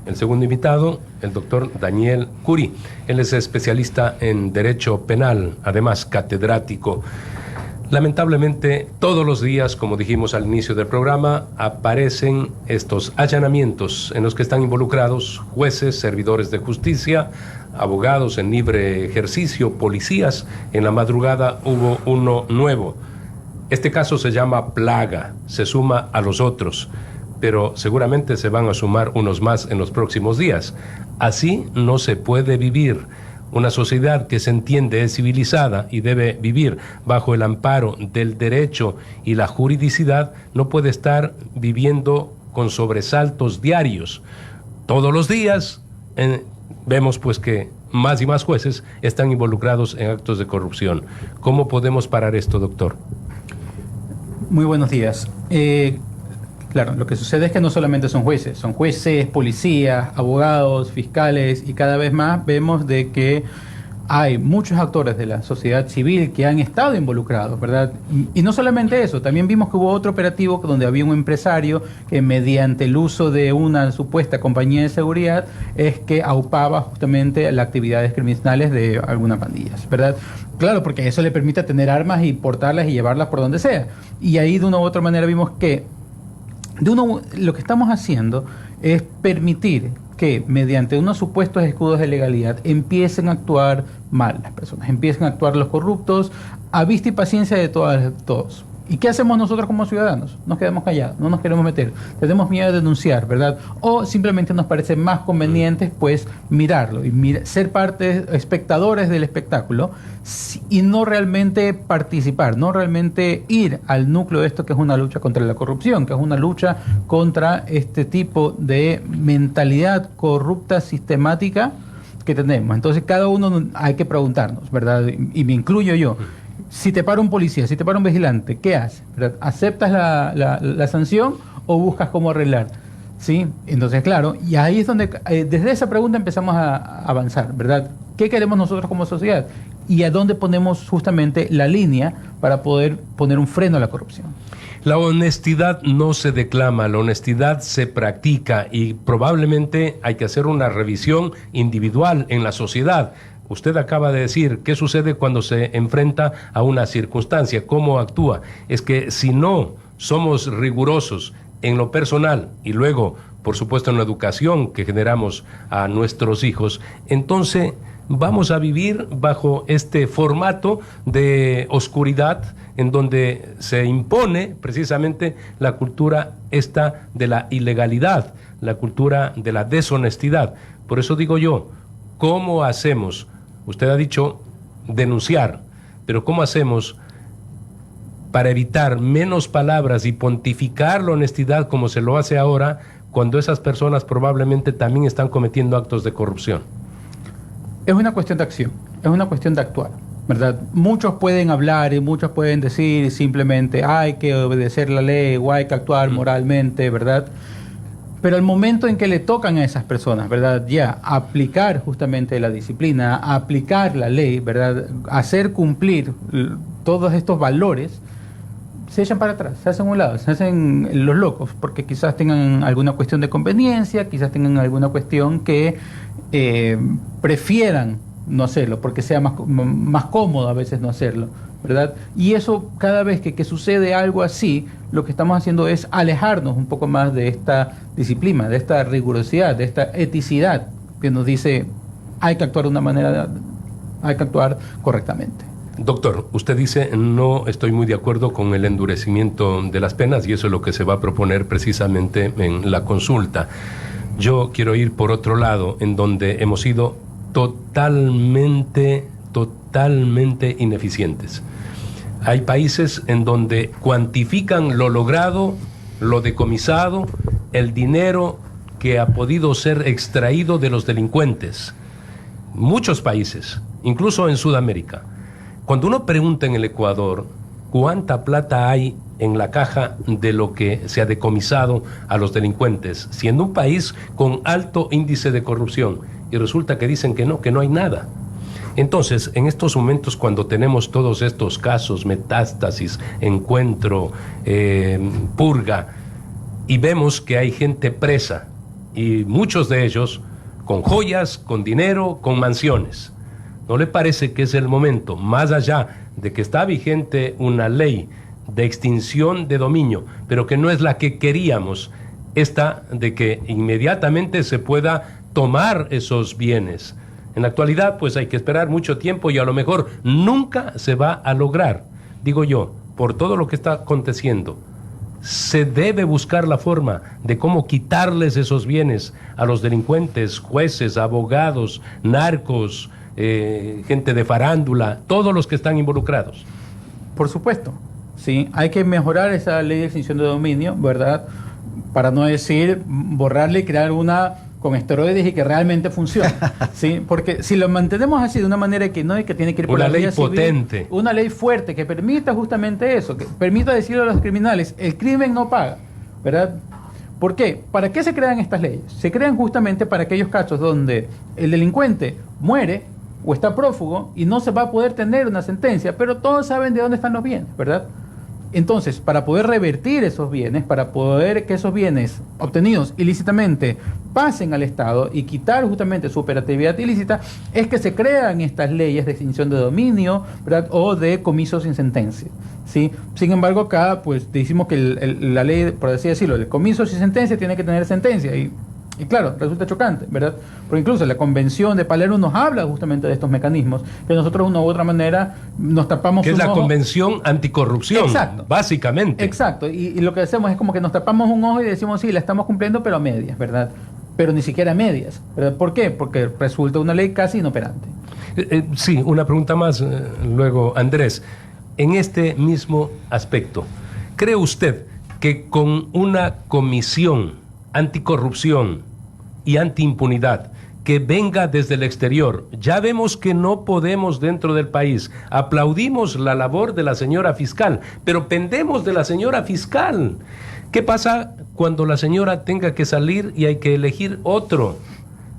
El segundo invitado, el doctor Daniel Curi. Él es especialista en Derecho Penal, además catedrático. Lamentablemente, todos los días, como dijimos al inicio del programa, aparecen estos allanamientos en los que están involucrados jueces, servidores de justicia, abogados en libre ejercicio, policías. En la madrugada hubo uno nuevo. Este caso se llama plaga, se suma a los otros, pero seguramente se van a sumar unos más en los próximos días. Así no se puede vivir. Una sociedad que se entiende es civilizada y debe vivir bajo el amparo del derecho y la juridicidad no puede estar viviendo con sobresaltos diarios. Todos los días vemos pues que más y más jueces están involucrados en actos de corrupción. ¿Cómo podemos parar esto, doctor? Muy buenos días. Claro, lo que sucede es que no solamente son jueces, policías, abogados, fiscales, y cada vez más vemos de que hay muchos actores de la sociedad civil que han estado involucrados, ¿verdad? Y no solamente eso, también vimos que hubo otro operativo donde había un empresario que mediante el uso de una supuesta compañía de seguridad es que aupaba justamente las actividades criminales de algunas pandillas, ¿verdad? Claro, porque eso le permite tener armas y portarlas y llevarlas por donde sea. Y ahí de una u otra manera vimos que lo que estamos haciendo es permitir que mediante unos supuestos escudos de legalidad empiecen a actuar mal las personas, empiecen a actuar los corruptos a vista y paciencia de todos. ¿Y qué hacemos nosotros como ciudadanos? Nos quedamos callados, no nos queremos meter, tenemos miedo de denunciar, ¿verdad? O simplemente nos parece más conveniente pues mirarlo y ser espectadores del espectáculo y no realmente participar, no realmente ir al núcleo de esto que es una lucha contra la corrupción, que es una lucha contra este tipo de mentalidad corrupta sistemática que tenemos. Entonces cada uno hay que preguntarnos, ¿verdad? Y me incluyo yo. Si te para un policía, si te para un vigilante, ¿qué haces? ¿Verdad? ¿Aceptas la sanción o buscas cómo arreglar? ¿Sí? Entonces, claro, y ahí es donde, desde esa pregunta empezamos a avanzar, ¿verdad? ¿Qué queremos nosotros como sociedad? Y a dónde ponemos justamente la línea para poder poner un freno a la corrupción. La honestidad no se declama, la honestidad se practica y probablemente hay que hacer una revisión individual en la sociedad. Usted acaba de decir qué sucede cuando se enfrenta a una circunstancia, cómo actúa. Es que si no somos rigurosos en lo personal y luego, por supuesto, en la educación que generamos a nuestros hijos, entonces vamos a vivir bajo este formato de oscuridad en donde se impone precisamente la cultura esta de la ilegalidad, la cultura de la deshonestidad. Por eso digo yo, ¿cómo hacemos? Usted ha dicho denunciar, pero ¿cómo hacemos para evitar menos palabras y pontificar la honestidad como se lo hace ahora cuando esas personas probablemente también están cometiendo actos de corrupción? Es una cuestión de acción, es una cuestión de actuar, ¿verdad? Muchos pueden hablar y muchos pueden decir simplemente hay que obedecer la ley o hay que actuar moralmente, ¿verdad? Pero al momento en que le tocan a esas personas, ¿verdad? Ya aplicar justamente la disciplina, aplicar la ley, ¿verdad? Hacer cumplir todos estos valores, se echan para atrás, se hacen a un lado, se hacen los locos, porque quizás tengan alguna cuestión de conveniencia, quizás tengan alguna cuestión que prefieran no hacerlo, porque sea más cómodo a veces no hacerlo, ¿verdad? Y eso, cada vez que sucede algo así, lo que estamos haciendo es alejarnos un poco más de esta disciplina, de esta rigurosidad, de esta eticidad que nos dice hay que actuar de una manera, hay que actuar correctamente. Doctor, usted dice no estoy muy de acuerdo con el endurecimiento de las penas y eso es lo que se va a proponer precisamente en la consulta. Yo quiero ir por otro lado, en donde hemos sido totalmente ineficientes. Hay países en donde cuantifican lo logrado, lo decomisado, el dinero que ha podido ser extraído de los delincuentes. Muchos países, incluso en Sudamérica. Cuando uno pregunta en el Ecuador cuánta plata hay en la caja de lo que se ha decomisado a los delincuentes, siendo un país con alto índice de corrupción, y resulta que dicen que no hay nada. Entonces, en estos momentos cuando tenemos todos estos casos, metástasis, encuentro, purga, y vemos que hay gente presa, y muchos de ellos con joyas, con dinero, con mansiones. ¿No le parece que es el momento, más allá de que está vigente una ley de extinción de dominio, pero que no es la que queríamos, esta de que inmediatamente se pueda tomar esos bienes? En la actualidad, pues hay que esperar mucho tiempo y a lo mejor nunca se va a lograr. Digo yo, por todo lo que está aconteciendo, se debe buscar la forma de cómo quitarles esos bienes a los delincuentes, jueces, abogados, narcos, gente de farándula, todos los que están involucrados. Por supuesto, sí, hay que mejorar esa ley de extinción de dominio, ¿verdad? Para no decir borrarle y crear una con esteroides y que realmente funcione, ¿sí? Porque si lo mantenemos así de una manera que no, y que tiene que ir por una la ley vía civil, potente, una ley fuerte que permita justamente eso, que permita decirle a los criminales, el crimen no paga, ¿verdad? ¿Por qué? ¿Para qué se crean estas leyes? Se crean justamente para aquellos casos donde el delincuente muere o está prófugo y no se va a poder tener una sentencia, pero todos saben de dónde están los bienes, ¿verdad? Entonces, para poder revertir esos bienes, para poder que esos bienes obtenidos ilícitamente pasen al Estado y quitar justamente su operatividad ilícita, es que se crean estas leyes de extinción de dominio, ¿verdad? O de comiso sin sentencia, ¿sí? Sin embargo, acá pues decimos que la ley, por así decirlo, el comiso sin sentencia tiene que tener sentencia y claro, resulta chocante, ¿verdad? Porque incluso la Convención de Palermo nos habla justamente de estos mecanismos, que nosotros de una u otra manera nos tapamos que es la ojo. Convención Anticorrupción, Exacto, básicamente. Exacto, y lo que hacemos es como que nos tapamos un ojo y decimos, sí, la estamos cumpliendo, pero a medias, ¿verdad? Pero ni siquiera a medias, ¿verdad? ¿Por qué? Porque resulta una ley casi inoperante. Sí, una pregunta más, luego, Andrés. En este mismo aspecto, ¿cree usted que con una comisión anticorrupción y antiimpunidad que venga desde el exterior? Ya vemos que no podemos dentro del país. Aplaudimos la labor de la señora fiscal, pero pendemos de la señora fiscal. ¿Qué pasa cuando la señora tenga que salir y hay que elegir otro?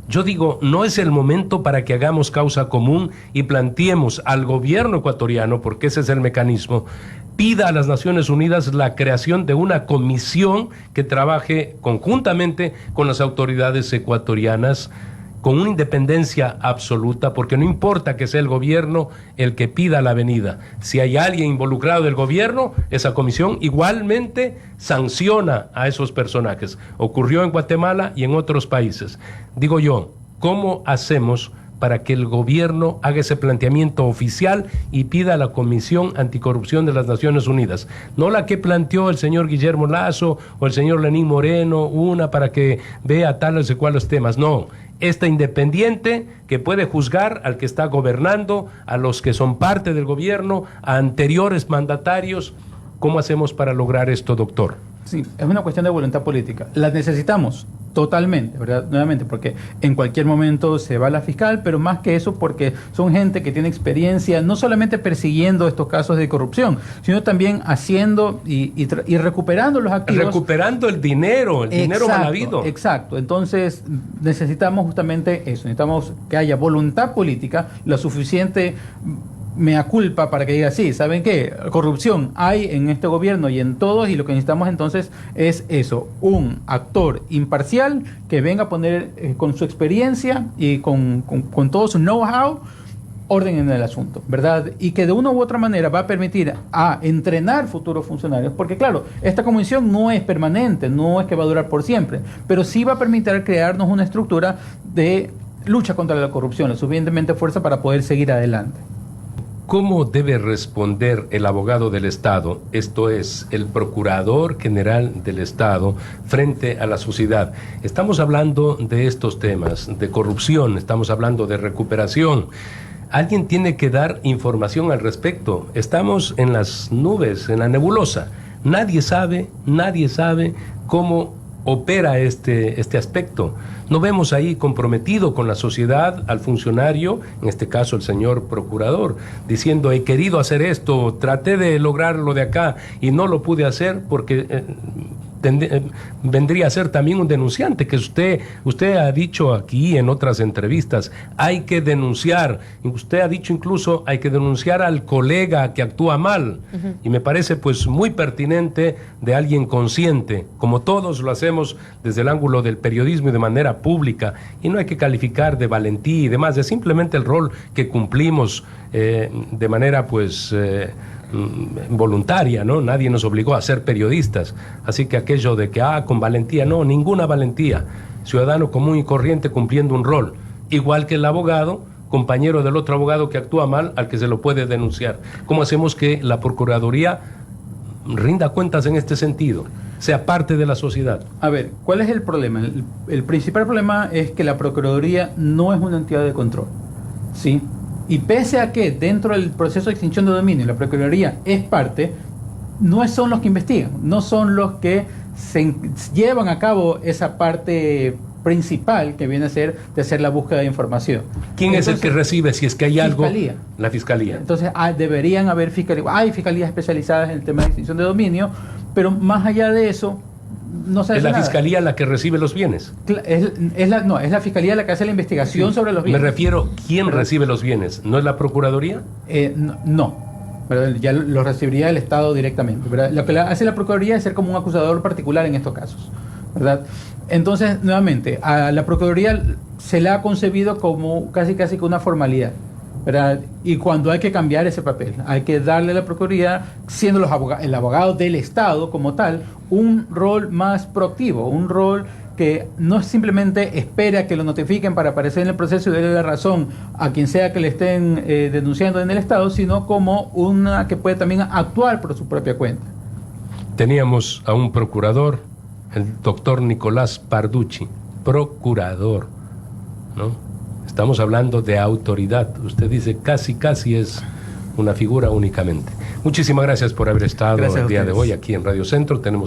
Yo digo, no es el momento para que hagamos causa común y planteemos al gobierno ecuatoriano, porque ese es el mecanismo, pida a las Naciones Unidas la creación de una comisión que trabaje conjuntamente con las autoridades ecuatorianas con una independencia absoluta, porque no importa que sea el gobierno el que pida la venida. Si hay alguien involucrado del gobierno, esa comisión igualmente sanciona a esos personajes. Ocurrió en Guatemala y en otros países. Digo yo, ¿cómo hacemos para que el gobierno haga ese planteamiento oficial y pida a la Comisión Anticorrupción de las Naciones Unidas? No la que planteó el señor Guillermo Lazo o el señor Lenín Moreno, una para que vea tales y cuales temas. No, esta independiente que puede juzgar al que está gobernando, a los que son parte del gobierno, a anteriores mandatarios. ¿Cómo hacemos para lograr esto, doctor? Sí, es una cuestión de voluntad política. La necesitamos totalmente, ¿verdad? Nuevamente, porque en cualquier momento se va la fiscal, pero más que eso porque son gente que tiene experiencia no solamente persiguiendo estos casos de corrupción, sino también haciendo y recuperando los activos. Recuperando el dinero mal habido. Exacto. Entonces necesitamos justamente eso, necesitamos que haya voluntad política, la suficiente mea culpa para que diga, sí, ¿saben qué? Corrupción hay en este gobierno y en todos, y lo que necesitamos entonces es eso, un actor imparcial que venga a poner con su experiencia y con todo su know-how orden en el asunto, ¿verdad? Y que de una u otra manera va a permitir a entrenar futuros funcionarios, porque claro, esta comisión no es permanente, no es que va a durar por siempre, pero sí va a permitir crearnos una estructura de lucha contra la corrupción, la suficientemente fuerza para poder seguir adelante. ¿Cómo debe responder el abogado del Estado, esto es, el procurador general del Estado, frente a la sociedad? Estamos hablando de estos temas, de corrupción, estamos hablando de recuperación. Alguien tiene que dar información al respecto. Estamos en las nubes, en la nebulosa. Nadie sabe cómo opera este aspecto. No vemos ahí comprometido con la sociedad al funcionario, en este caso el señor procurador, diciendo, he querido hacer esto, traté de lograrlo de acá y no lo pude hacer porque vendría a ser también un denunciante, que usted ha dicho aquí en otras entrevistas, hay que denunciar, usted ha dicho incluso hay que denunciar al colega que actúa mal, y me parece pues muy pertinente de alguien consciente, como todos lo hacemos desde el ángulo del periodismo y de manera pública, y no hay que calificar de valentía y demás, es simplemente el rol que cumplimos de manera pues voluntaria, ¿no? Nadie nos obligó a ser periodistas, así que aquello de que con valentía, no, ninguna valentía, ciudadano común y corriente cumpliendo un rol, igual que el abogado, compañero del otro abogado que actúa mal, al que se lo puede denunciar. ¿Cómo hacemos que la Procuraduría rinda cuentas en este sentido, sea parte de la sociedad? A ver, ¿cuál es el problema? El principal problema es que la Procuraduría no es una entidad de control, ¿sí? Y pese a que dentro del proceso de extinción de dominio la Procuraduría es parte, no son los que investigan, no son los que llevan a cabo esa parte principal que viene a ser de hacer la búsqueda de información. ¿Quién es el que recibe si es que hay algo? Fiscalía. La Fiscalía. Entonces deberían haber hay fiscalías especializadas en el tema de extinción de dominio, pero más allá de eso no se hace ¿Es la nada. Fiscalía la que recibe los bienes? Es la Fiscalía la que hace la investigación sobre los bienes. Me refiero, ¿quién recibe los bienes? ¿No es la Procuraduría? No. ¿Verdad? Ya lo recibiría el Estado directamente, ¿verdad? Lo que hace la Procuraduría es ser como un acusador particular en estos casos, ¿verdad? Entonces, nuevamente, a la Procuraduría se la ha concebido como casi que una formalidad, ¿verdad? Y cuando hay que cambiar ese papel, hay que darle a la Procuraduría, siendo el abogado del Estado como tal, un rol más proactivo, un rol que no simplemente espera que lo notifiquen para aparecer en el proceso y darle la razón a quien sea que le estén denunciando en el Estado, sino como una que puede también actuar por su propia cuenta. Teníamos a un procurador, el doctor Nicolás Parducci, procurador, ¿no? Estamos hablando de autoridad. Usted dice casi es una figura únicamente. Muchísimas gracias por haber estado el día de hoy aquí en Radio Centro. Tenemos